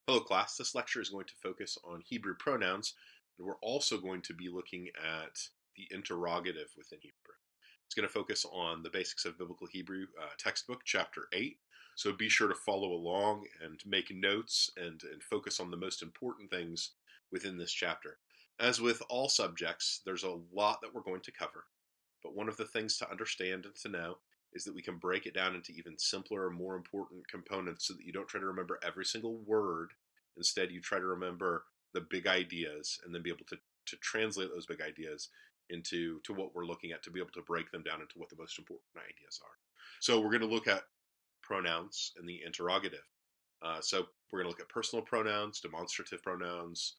Hello class, this lecture is going to focus on Hebrew pronouns, and we're also going to be looking at the interrogative within Hebrew. It's going to focus on the basics of Biblical Hebrew textbook, chapter 8. So be sure to follow along and make notes and focus on the most important things within this chapter. As with all subjects, there's a lot that we're going to cover, but one of the things to understand and to know is that we can break it down into even simpler or more important components so that you don't try to remember every single word. Instead, you try to remember the big ideas and then be able to translate those big ideas into what we're looking at, to be able to break them down into what the most important ideas are. So we're going to look at pronouns and the interrogative. So we're going to look at personal pronouns, demonstrative pronouns,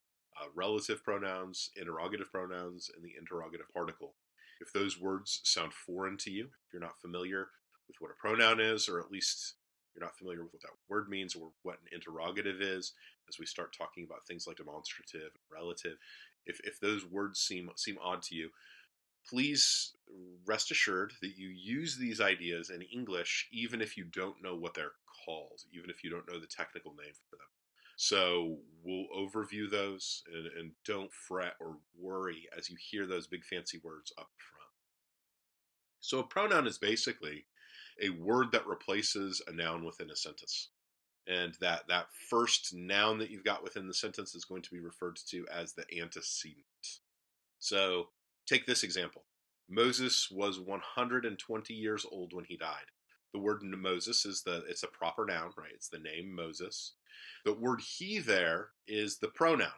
relative pronouns, interrogative pronouns, and the interrogative particle. If those words sound foreign to you, if you're not familiar with what a pronoun is, or at least you're not familiar with what that word means or what an interrogative is, as we start talking about things like demonstrative and relative, if those words seem odd to you, please rest assured that you use these ideas in English even if you don't know what they're called, even if you don't know the technical name for them. So we'll overview those and don't fret or worry as you hear those big fancy words up front. So a pronoun is basically a word that replaces a noun within a sentence. And that first noun that you've got within the sentence is going to be referred to as the antecedent. So take this example. Moses was 120 years old when he died. The word Moses it's a proper noun, right? It's the name Moses. The word he there is the pronoun.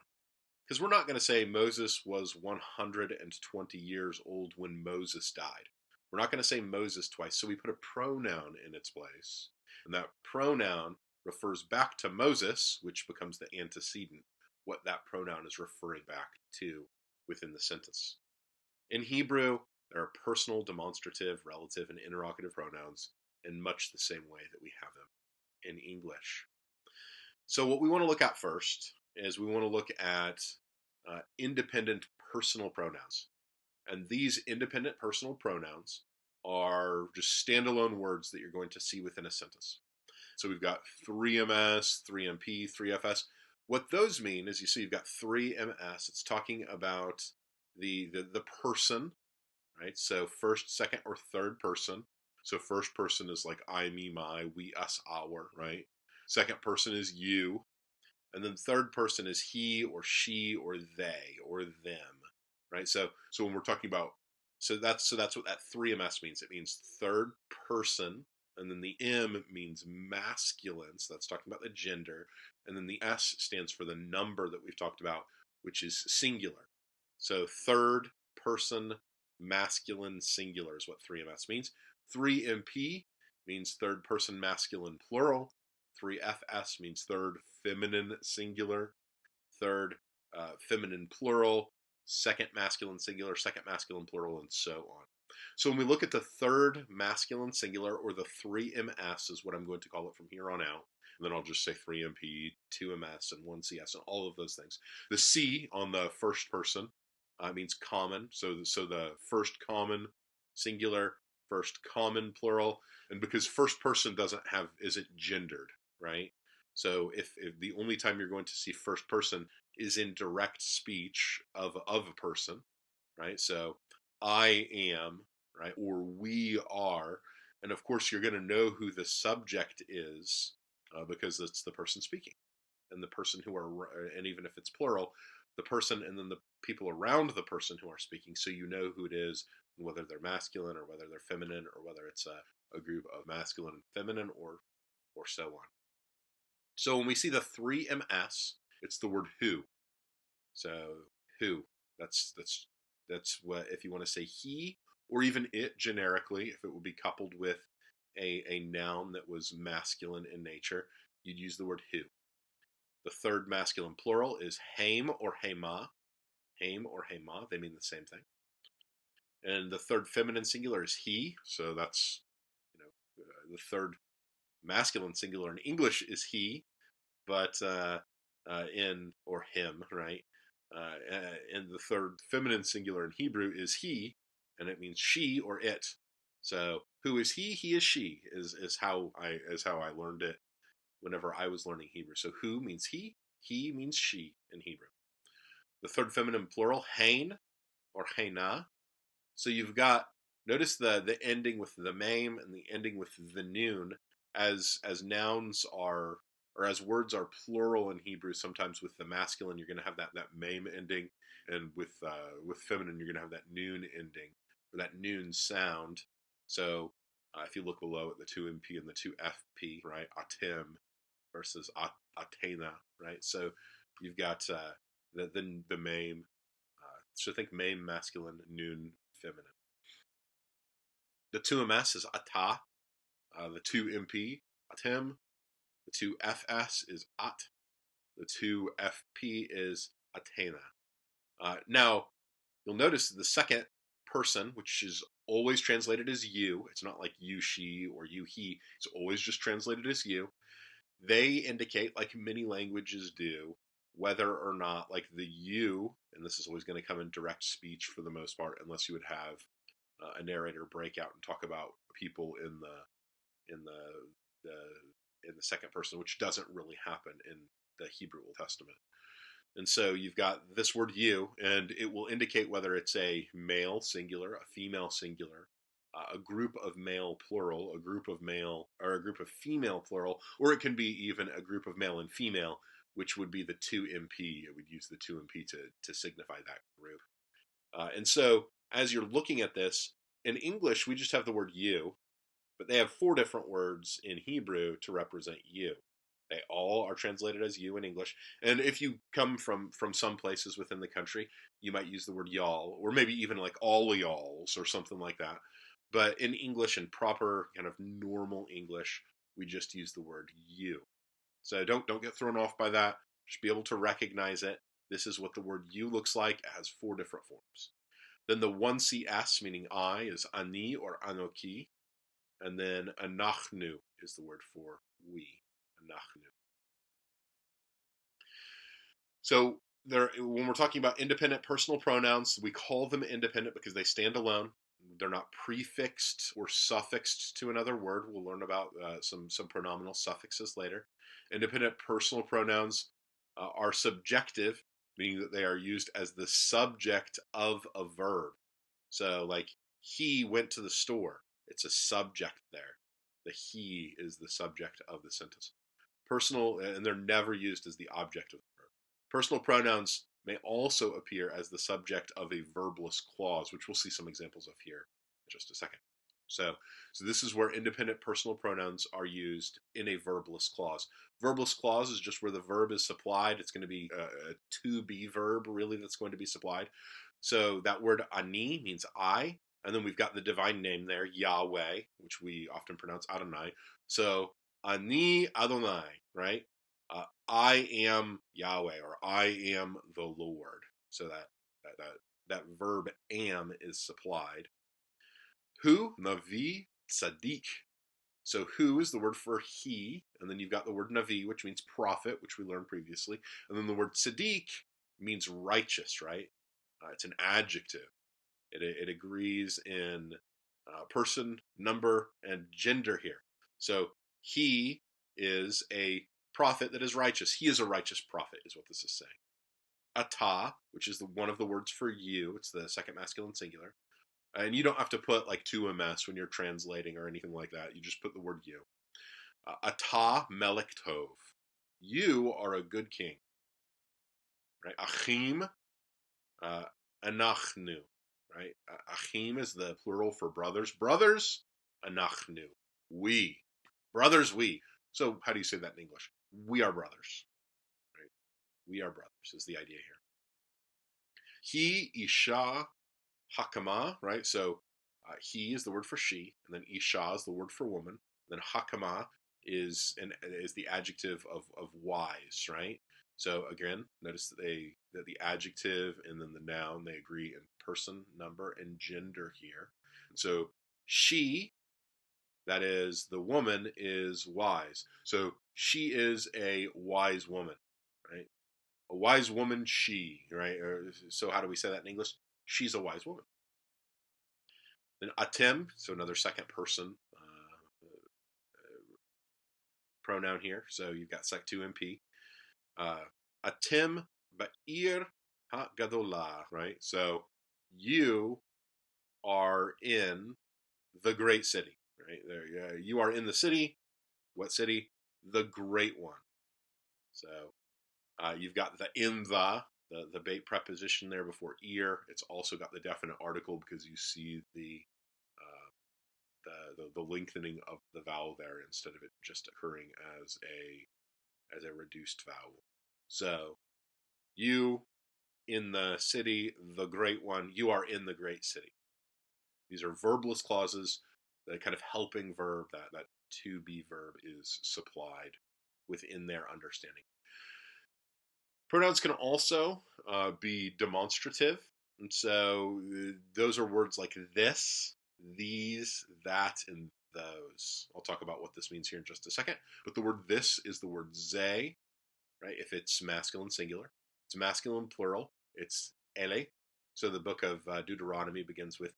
Because we're not going to say Moses was 120 years old when Moses died. We're not going to say Moses twice. So we put a pronoun in its place. And that pronoun refers back to Moses, which becomes the antecedent, what that pronoun is referring back to within the sentence. In Hebrew, there are personal, demonstrative, relative, and interrogative pronouns in much the same way that we have them in English. So what we want to look at first is we want to look at independent personal pronouns. And these independent personal pronouns are just standalone words that you're going to see within a sentence. So we've got 3ms, 3mp, 3fs. What those mean is you see you've got 3ms. It's talking about the person, right? So first, second, or third person. So first person is like I, me, my, we, us, our, right? Second person is you. And then third person is he or she or they or them, right? So when we're talking about that's what that 3ms means. It means third person, and then the M means masculine, so that's talking about the gender, and then the S stands for the number that we've talked about, which is singular. So third person masculine singular is what 3ms means. 3MP means third person masculine plural. 3FS means third feminine singular, third feminine plural, second masculine singular, second masculine plural, and so on. So when we look at the third masculine singular, or the 3ms is what I'm going to call it from here on out, and then I'll just say 3mp, 2ms, and 1cs, and all of those things. The C on the first person means common, so the first common singular, first common plural, and because first person isn't gendered, right? So if the only time you're going to see first person is in direct speech of a person, right? So I am, right, or we are, and of course you're going to know who the subject is because it's the person speaking, and the person and even if it's plural, the person and then the people around the person who are speaking, so you know who it is, whether they're masculine or whether they're feminine, or whether it's a group of masculine and feminine, or so on. So when we see the 3ms, it's the word who. So who, that's what, if you want to say he or even it generically, if it would be coupled with a noun that was masculine in nature, you'd use the word who. The third masculine plural is haim or hema. Haim or hema, they mean the same thing. And the third feminine singular is he, so that's, the third masculine singular in English is he, but in, or him, right? And the third feminine singular in Hebrew is he, and it means she or it. So who is he? He is she is how I learned it whenever I was learning Hebrew. So hu means he means she in Hebrew. The third feminine plural, hain or haina. So you've got, notice the ending with the mame and the ending with the noon, as nouns are, or as words are plural in Hebrew. Sometimes with the masculine you're going to have that mame ending, and with feminine you're going to have that noon ending, or that noon sound. So if you look below at the two MP and the two FP, right, atem versus atena, right? So you've got the mame. So think mame masculine, noon feminine. The two MS is ata. The two MP, atem. The two FS is at. The two FP is atena. Now, you'll notice the second person, which is always translated as you, it's not like you, she, or you, he, it's always just translated as you. They indicate, like many languages do, whether or not, like the you, and this is always going to come in direct speech for the most part, unless you would have a narrator break out and talk about people in the second person, which doesn't really happen in the Hebrew Old Testament. And so you've got this word you, and it will indicate whether it's a male singular, a female singular, a group of male plural, a group of male, or a group of female plural, or it can be even a group of male and female, which would be the 2MP. It would use the 2MP to signify that group. And so as you're looking at this, in English, we just have the word you, but they have 4 different words in Hebrew to represent you. They all are translated as you in English. And if you come from some places within the country, you might use the word y'all, or maybe even like all y'alls or something like that. But in English, in proper kind of normal English, we just use the word you. So don't get thrown off by that. Just be able to recognize it. This is what the word you looks like. It has 4 different forms. Then the 1CS, meaning I, is ani or anoki. And then anachnu is the word for we. Anachnu. So when we're talking about independent personal pronouns, we call them independent because they stand alone. They're not prefixed or suffixed to another word. We'll learn about some pronominal suffixes later. Independent personal pronouns are subjective, meaning that they are used as the subject of a verb. So like, he went to the store. It's a subject there. The he is the subject of the sentence. Personal, and they're never used as the object of the verb. Personal pronouns may also appear as the subject of a verbless clause, which we'll see some examples of here in just a second. So this is where independent personal pronouns are used in a verbless clause. Verbless clause is just where the verb is supplied. It's going to be a to-be verb, really, that's going to be supplied. So that word ani means I, and then we've got the divine name there, Yahweh, which we often pronounce Adonai. So ani Adonai, right? I am Yahweh, or I am the Lord. So that verb am is supplied. Hu, Navi, Tzaddik. So hu is the word for he, and then you've got the word Navi, which means prophet, which we learned previously. And then the word Tzaddik means righteous, right? It's an adjective. It agrees in person, number, and gender here. So he is a prophet that is righteous. He is a righteous prophet, is what this is saying. Ata, which is one of the words for you. It's the second masculine singular. And you don't have to put like 2ms when you're translating or anything like that. You just put the word you. Ata melech tov. You are a good king. Right? Achim, anachnu. Right? Achim is the plural for brothers. Brothers, anachnu. We. Brothers, we. So how do you say that in English? We are brothers. Right? We are brothers is the idea here. He, Isha, Hakama, right? So he is the word for she, and then Isha is the word for woman. Then Hakama is the adjective of wise, right? So again, notice that the adjective and then the noun, they agree in person, number, and gender here. So she, that is the woman, is wise. So she is a wise woman, right? A wise woman, she, right? So how do we say that in English? She's a wise woman. Then atem, so another second person pronoun here. So you've got sec 2 MP. Atim ba'ir ha-gadolah, right? So you are in the great city, right? There, you are in the city. What city? The great one. So you've got the in the bait preposition there before ear. It's also got the definite article because you see the lengthening of the vowel there instead of it just occurring as a reduced vowel. So you in the city, the great one. You are in the great city. These are verbless clauses. The kind of helping verb, that to be verb is supplied within their understanding. Pronouns can also be demonstrative. And so those are words like this, these, that, and those. I'll talk about what this means here in just a second. But the word this is the word ze, right? If it's masculine singular. It's masculine plural. It's ele. So the book of Deuteronomy begins with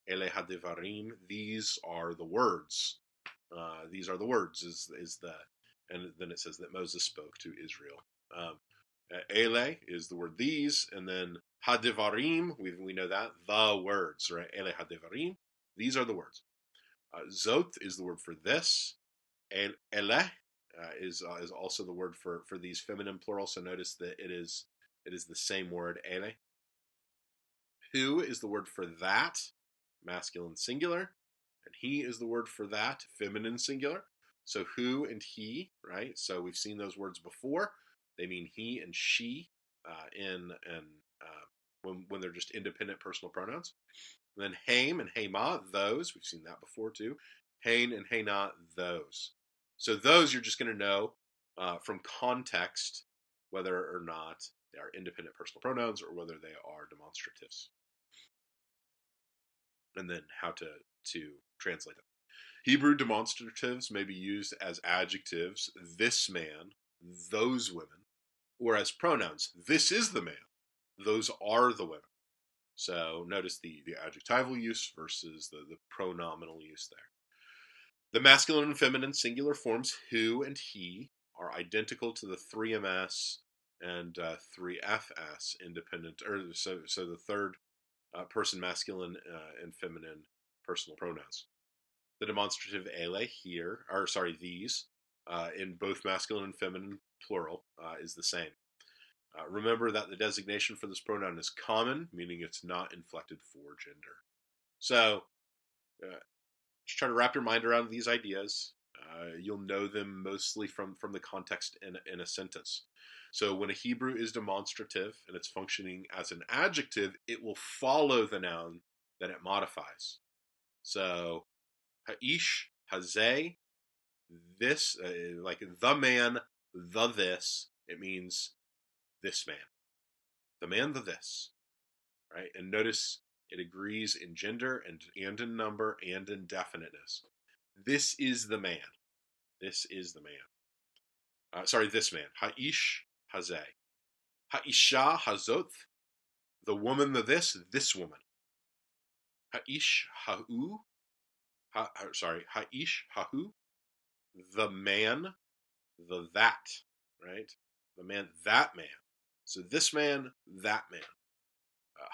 ele hadevarim. These are the words. These are the words and then it says that Moses spoke to Israel. Ele is the word these, and then hadevarim, we know that, the words, right? Ele hadevarim, these are the words. Zot is the word for this. Ele is also the word for these feminine plural, so notice that it is the same word, ele. Who is the word for that, masculine singular, and he is the word for that, feminine singular. So who and he, right? So we've seen those words before. They mean he and she when they're just independent personal pronouns. And then haim and haima, those, we've seen that before too. Hain and haina, those. So those you're just going to know from context whether or not they are independent personal pronouns or whether they are demonstratives. And then how to translate them. Hebrew demonstratives may be used as adjectives, this man, those women, or as pronouns, this is the man, those are the women. So notice the adjectival use versus the pronominal use there. The masculine and feminine singular forms who and he are identical to the 3ms and 3fs independent, or so the third person masculine and feminine personal pronouns. The demonstrative ele here, or sorry, these, in both masculine and feminine plural, is the same. Remember that the designation for this pronoun is common, meaning it's not inflected for gender. So, just try to wrap your mind around these ideas. You'll know them mostly from the context in a sentence. So when a Hebrew is demonstrative and it's functioning as an adjective, it will follow the noun that it modifies. So ha'ish, hazeh, this, like the man, the this, it means this man. The man, the this, right? And notice it agrees in gender and in number and in definiteness. This is the man. This is the man. This man. Ha'ish, hazeh. Ha'isha, hazot. The woman, the this woman. Ha'ish, ha'u. Ha'ish, ha'u. The man, the that, right? The man, that man. So this man, that man.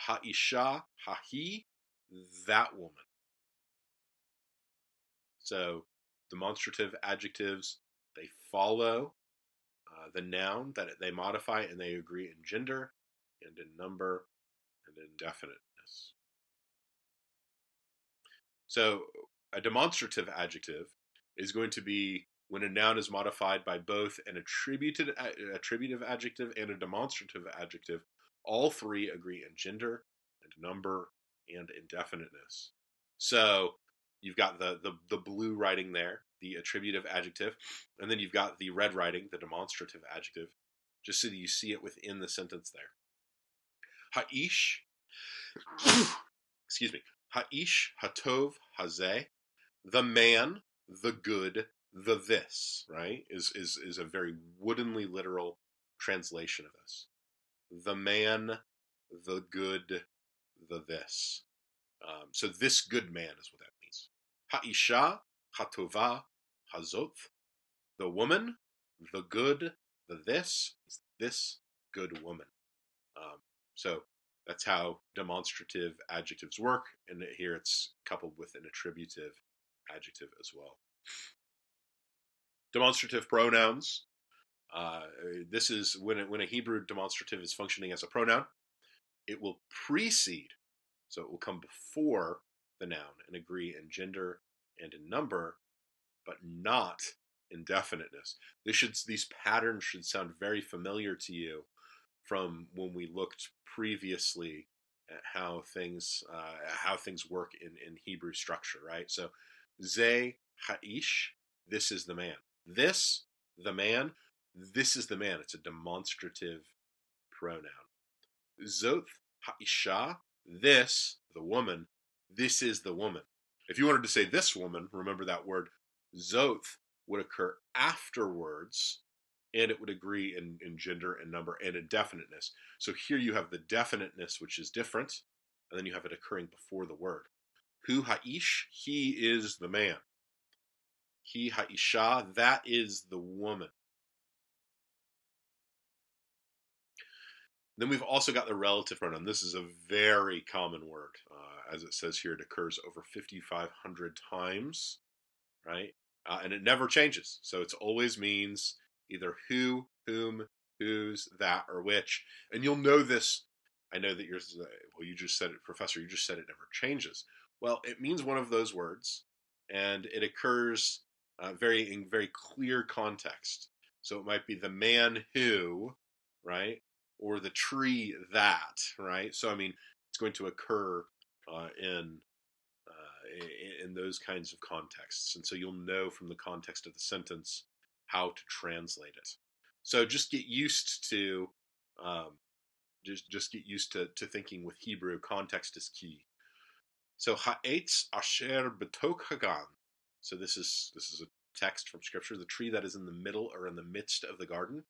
Ha'isha, ha'i, that woman. So demonstrative adjectives, they follow the noun that they modify, and they agree in gender and in number and in definiteness. So a demonstrative adjective is going to be when a noun is modified by both an attributive adjective and a demonstrative adjective. All three agree in gender and number and indefiniteness. So you've got the blue writing there, the attributive adjective, and then you've got the red writing, the demonstrative adjective, just so that you see it within the sentence there. Ha'ish, excuse me, ha'ish, hatov, hazeh, the man, the good, the this, right, is a very woodenly literal translation of this. The man, the good, the this. So this good man is what that means. Ha'isha, hatova, hazot. the woman, the good, the this good woman. Um, so that's how demonstrative adjectives work, and here it's coupled with an attributive adjective as well. Demonstrative pronouns. This is when a Hebrew demonstrative is functioning as a pronoun, it will precede, so it will come before the noun and agree in gender and in number, but not in definiteness. These patterns should sound very familiar to you from when we looked previously at how things work in Hebrew structure, right? So, ze haish, this is the man. This, the man, this is the man. It's a demonstrative pronoun. Zot ha'isha, this, the woman, this is the woman. If you wanted to say this woman, remember that word zoth would occur afterwards, and it would agree in gender and number and in definiteness. So here you have the definiteness, which is different, and then you have it occurring before the word. Hu ha'ish, he is the man. He ha'isha, that is the woman. Then we've also got the relative pronoun. This is a very common word. As it says here, it occurs over 5,500 times, right? And it never changes. So it always means either who, whom, whose, that, or which. And you'll know this. I know that you just said it, Professor, you just said it never changes. Well, it means one of those words, and it occurs in very clear context. So it might be the man who, right? Or the tree that, right? So, I mean, it's going to occur in those kinds of contexts. And so you'll know from the context of the sentence how to translate it. So just get used to get used to thinking with Hebrew. Context is key. So ha'etz asher betok hagan. So this is a text from Scripture. The tree that is in the middle or in the midst of the garden.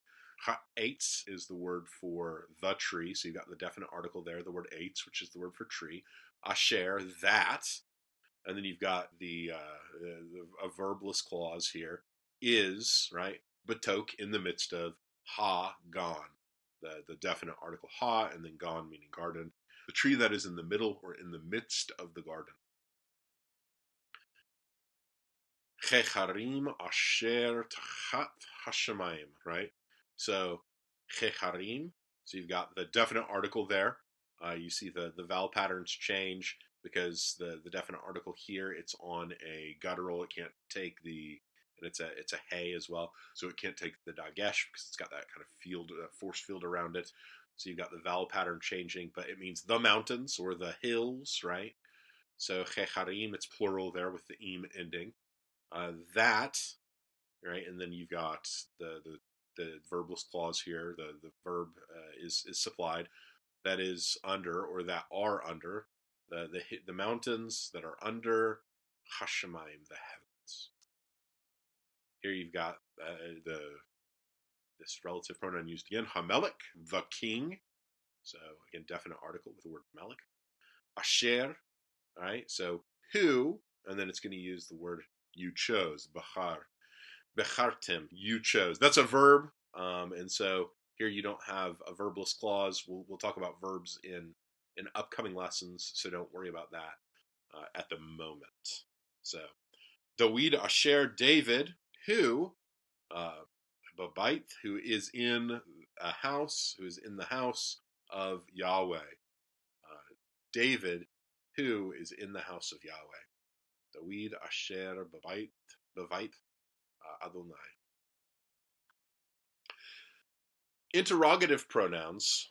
Ha'etz is the word for the tree. So you've got the definite article there, the word eitz, which is the word for tree. Asher, that. And then you've got a verbless clause here, is, right? Betok, in the midst of, ha, gone. The definite article ha, and then gone meaning garden. The tree that is in the middle or in the midst of the garden. Checharim asher tachat hashemayim, right? So, checharim, so you've got the definite article there. You see the vowel patterns change because the definite article here, it's on a guttural. It can't take and it's a hey as well, so it can't take the dagesh because it's got that kind of force field around it. So you've got the vowel pattern changing, but it means the mountains or the hills, right? So checharim, it's plural there with the im ending. That, right, and then you've got the verbless clause here. The verb is supplied. That is under, or that are under, the mountains that are under Hashemayim, the heavens. Here you've got this relative pronoun used again. Hamelech, the king. So again, definite article with the word melech. Asher, all right. So who, and then it's going to use the word you chose. Bachar, bechartim, you chose. That's a verb, and so here you don't have a verbless clause. We'll talk about verbs in upcoming lessons, so don't worry about that at the moment. So, David asher David, who, Babait, who is in a house, who is in the house of Yahweh. David, who is in the house of Yahweh. David asher Babait Adonai. Interrogative pronouns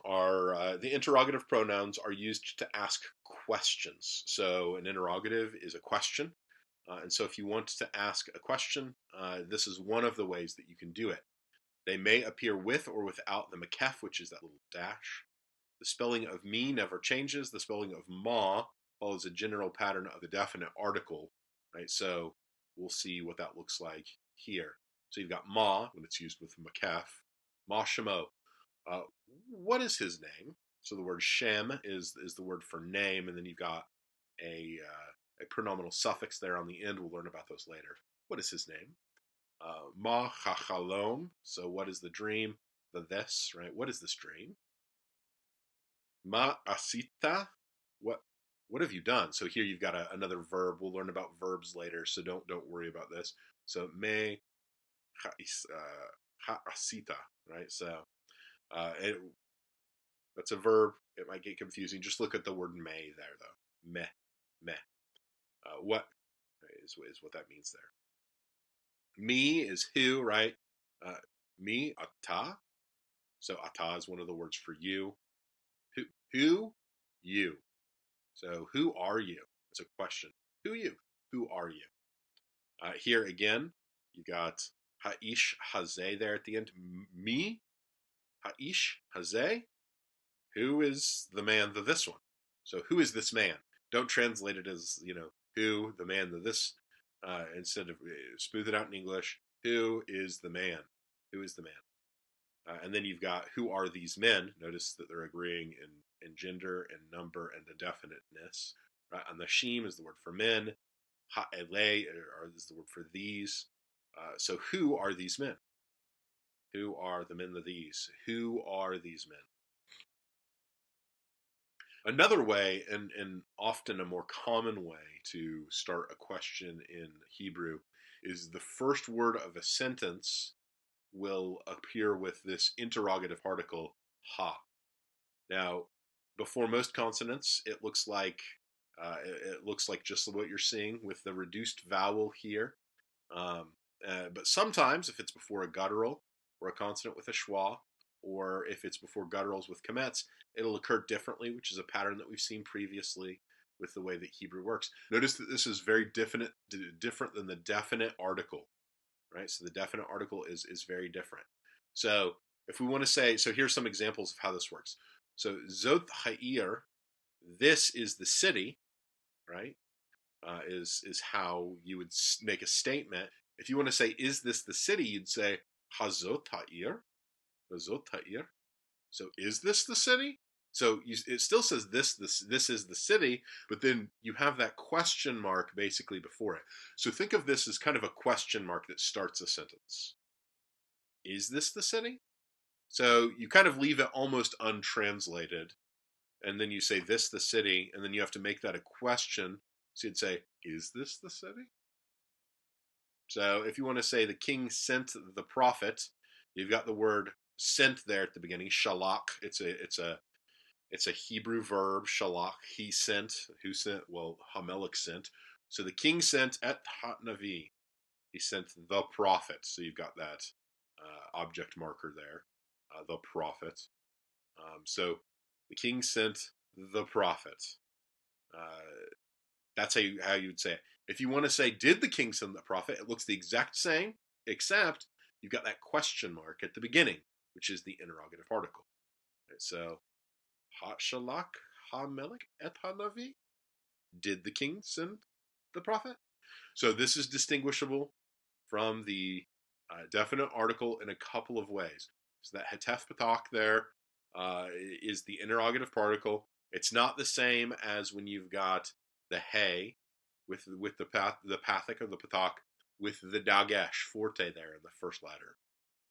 are used to ask questions. So an interrogative is a question, and so if you want to ask a question, this is one of the ways that you can do it. They may appear with or without the makef, which is that little dash. The spelling of me never changes. The spelling of ma follows a general pattern of the definite article, right? So we'll see what that looks like here. So you've got ma when it's used with makef. Ma shemo. What is his name? So the word shem is the word for name, and then you've got a pronominal suffix there on the end. We'll learn about those later. What is his name? Ma hachalom. So what is the dream? The this, right? What is this dream? Ma asita. What what have you done? So here you've got another verb. We'll learn about verbs later, so don't worry about this. So me ha asita, right? So it, that's a verb. It might get confusing. Just look at the word may there, though. Me, me. What is what that means there. Me is who, right? Uh, me, ata. So ata is one of the words for you. Who, who, you. So who are you? It's a question. Who are you? Who are you? Here again, you got ha'ish hazeh there at the end. Me, ha'ish hazeh. Who is the man, the this one? So who is this man? Don't translate it as, who, the man, the this. Instead of smooth it out in English, who is the man? Who is the man? And then you've got who are these men? Notice that they're agreeing in gender and number and indefiniteness. Right? And the sheem is the word for men. Ha'ele is the word for these. So who are these men? Who are the men of these? Who are these men? Another way, and often a more common way to start a question in Hebrew, is the first word of a sentence will appear with this interrogative particle, ha. Now, before most consonants, it looks like just what you're seeing with the reduced vowel here. But sometimes, if it's before a guttural or a consonant with a schwa, or if it's before gutturals with komets, it'll occur differently, which is a pattern that we've seen previously with the way that Hebrew works. Notice that this is very different than the definite article, right? So the definite article is very different. So if we want to say, so here's some examples of how this works. So Zot Ha'ir, this is the city, right? Is how you would make a statement. If you want to say, is this the city? You'd say Hazot Ha'ir, Hazot Ha'ir. So is this the city? So it still says this is the city, but then you have that question mark basically before it. So think of this as kind of a question mark that starts a sentence. Is this the city? So you kind of leave it almost untranslated, and then you say this the city, and then you have to make that a question. So you'd say, is this the city? So if you want to say the king sent the prophet, you've got the word sent there at the beginning, shalach. It's a Hebrew verb, shalach. He sent. Who sent? Well, Hamelech sent. So the king sent et navi. He sent the prophet. So you've got that object marker there, the prophet. So the king sent the prophet. That's how you would say it. If you want to say, did the king send the prophet? It looks the exact same, except you've got that question mark at the beginning, which is the interrogative particle. Right, so, ha shalak ha melech et ha navi? Did the king send the prophet? So this is distinguishable from the definite article in a couple of ways. So that hetef patak there is the interrogative particle. It's not the same as when you've got the hey with the pathic of the patak with the dagesh forte there in the first letter.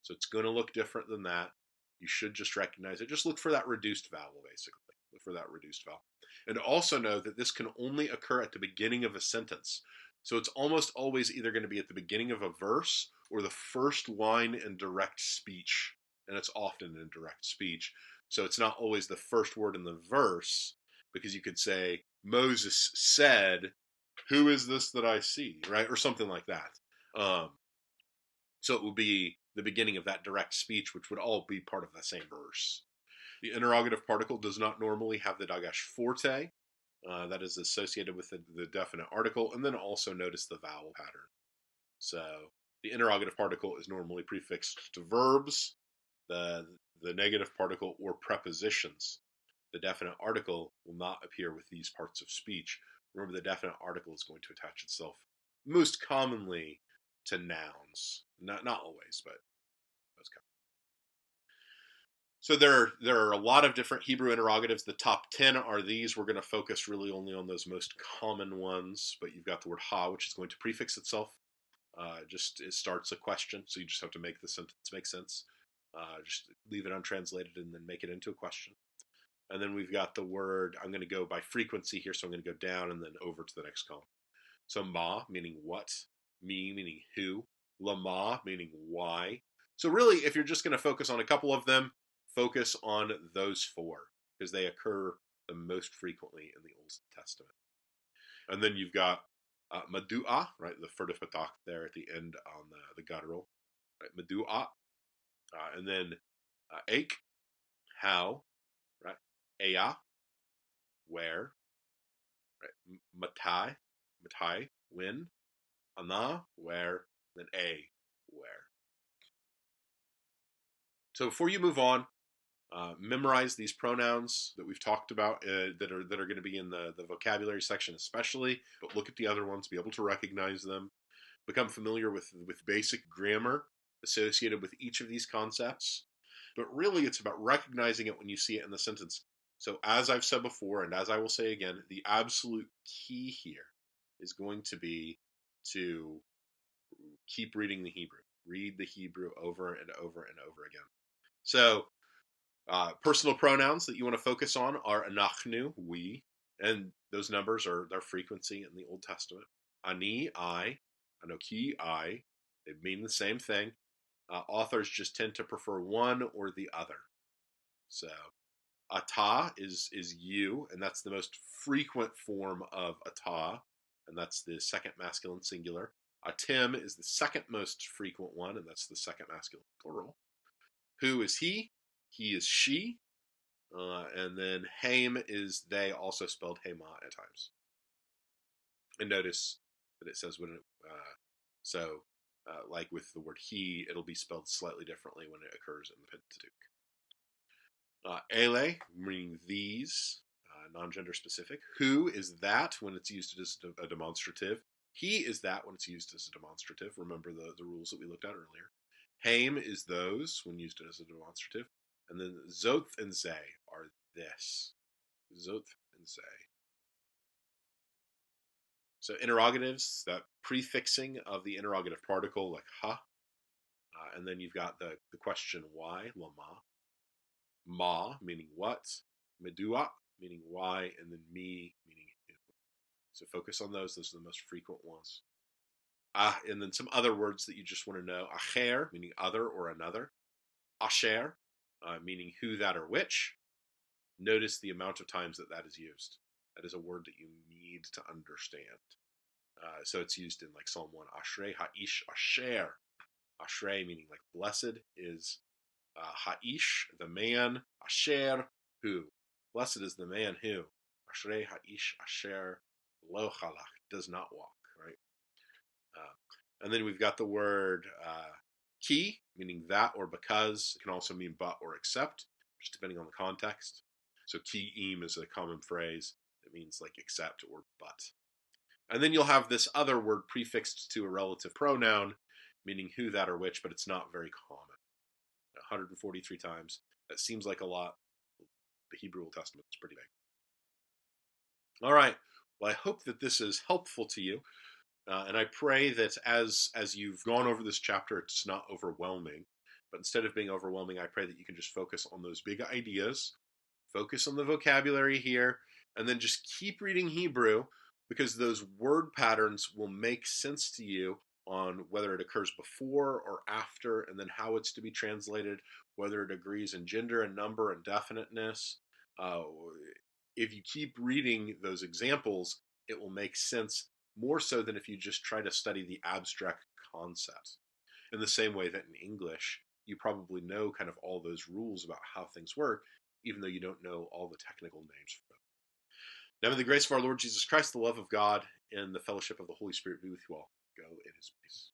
So it's going to look different than that. You should just recognize it. Just look for that reduced vowel, basically. Look for that reduced vowel. And also know that this can only occur at the beginning of a sentence. So it's almost always either going to be at the beginning of a verse or the first line in direct speech. And it's often in direct speech. So it's not always the first word in the verse, because you could say, Moses said, who is this that I see, right? Or something like that. So it would be the beginning of that direct speech, which would all be part of the same verse. The interrogative particle does not normally have the dagesh forte. That is associated with the definite article. And then also notice the vowel pattern. So the interrogative particle is normally prefixed to verbs, the negative particle, or prepositions. The definite article will not appear with these parts of speech. Remember, the definite article is going to attach itself most commonly to nouns. Not always, but most commonly. So there are a lot of different Hebrew interrogatives. The top 10 are these. We're going to focus really only on those most common ones, but you've got the word ha, which is going to prefix itself It starts a question, so you just have to make the sentence make sense. Just leave it untranslated and then make it into a question. And then we've got the word, I'm going to go by frequency here, so I'm going to go down and then over to the next column. So ma, meaning what, me, meaning who, lama, meaning why. So really, if you're just going to focus on a couple of them, focus on those four, because they occur the most frequently in the Old Testament. And then you've got Madu'a, right, the furtive patak there at the end on the guttural, right, Madu'a. And then Aik, how, right, Aya, where, right, Matai, when, Ana, where, then A, where. So before you move on, memorize these pronouns that we've talked about that are going to be in the vocabulary section especially, but look at the other ones, be able to recognize them, become familiar with basic grammar associated with each of these concepts. But really, it's about recognizing it when you see it in the sentence. So as I've said before, and as I will say again, the absolute key here is going to be to keep reading the Hebrew. Read the Hebrew over and over and over again. So personal pronouns that you want to focus on are anachnu, we, and those numbers are their frequency in the Old Testament. Ani, I, anoki, I, they mean the same thing. Authors just tend to prefer one or the other. So ata is you, and that's the most frequent form of ata, and that's the second masculine singular. Atim is the second most frequent one, and that's the second masculine plural. Who is he? He is she. And then haim is they, also spelled hema at times. And notice that it says when it, like with the word he, it'll be spelled slightly differently when it occurs in the Pentateuch. Ele, meaning these, non-gender specific. Who is that when it's used as a demonstrative. He is that when it's used as a demonstrative. Remember the rules that we looked at earlier. Haim is those when used as a demonstrative. And then zoth and ze are this. Zoth and ze. So interrogatives, that prefixing of the interrogative particle, like ha. And then you've got the question why, lama. Ma, meaning what. Medua, meaning why. And then me, meaning who. So focus on those. Those are the most frequent ones. And then some other words that you just want to know. Acher, meaning other or another. Asher, meaning who, that, or which. Notice the amount of times that is used. That is a word that you need to understand. So it's used in like Psalm 1. Ashrei ha'ish asher. Ashrei meaning like blessed is ha'ish, the man. Asher, who. Blessed is the man who. Ashrei ha'ish asher lo chalach, does not walk, right? And then we've got the word ki, meaning that or because. It can also mean but or except, just depending on the context. So ki-im is a common phrase that means like except or but. And then you'll have this other word prefixed to a relative pronoun, meaning who, that, or which, but it's not very common. 143 times. That seems like a lot. The Hebrew Old Testament is pretty big. All right. Well, I hope that this is helpful to you. And I pray that as you've gone over this chapter, it's not overwhelming. But instead of being overwhelming, I pray that you can just focus on those big ideas, focus on the vocabulary here, and then just keep reading Hebrew, because those word patterns will make sense to you on whether it occurs before or after, and then how it's to be translated, whether it agrees in gender and number and definiteness. If you keep reading those examples, it will make sense more so than if you just try to study the abstract concepts. In the same way that in English, you probably know kind of all those rules about how things work, even though you don't know all the technical names for them. Now, may the grace of our Lord Jesus Christ, the love of God, and the fellowship of the Holy Spirit be with you all. Go in his peace.